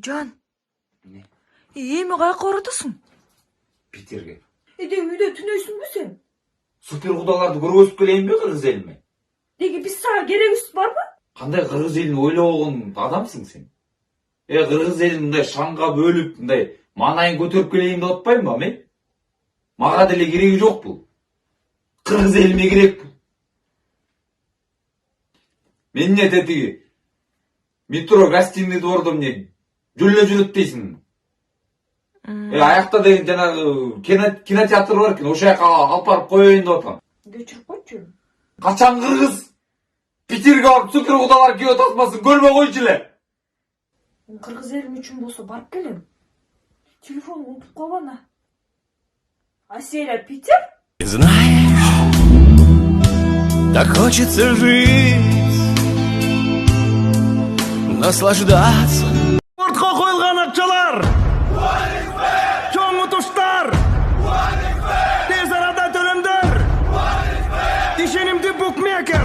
Жан, Ne? эми каяка баратасың? Питерге. Эде үйдө түнөйсүңбү сен? Супер кудаларды көрүп өсүп келейин бе кыргыз элиме? Деги биз сага керегибиз барбы? Кандай кыргыз элин ойлогон адамсың сен? Кыргыз элин мындай шаңга бөлүп, мындай манайын көтөрүп келейин деп атпаймынбы мен? Мага деле кереги жок бул. Кыргыз элиме керек бул. Мен не тетиги? Метро гостиный двордо эмне жөлө жүрөт дейсиң? Аякта деген жанагы кинотеатр бар экен, ошол жака алып барып коеюн деп атам. Кечирип койчу. Качан кыргыз Питерге барып супер кудалар кийип атасмасын көрбөй койчу эле. Кыргыз элим үчүн болсо барып келем. Телефон унутуп калган. А Селя Питер? Знаешь, так хочется жить, наслаждаться. Спортқа қойылған ақшалар, чоң ұтыштар, тез арада төлемдер, ишенимді букмекер.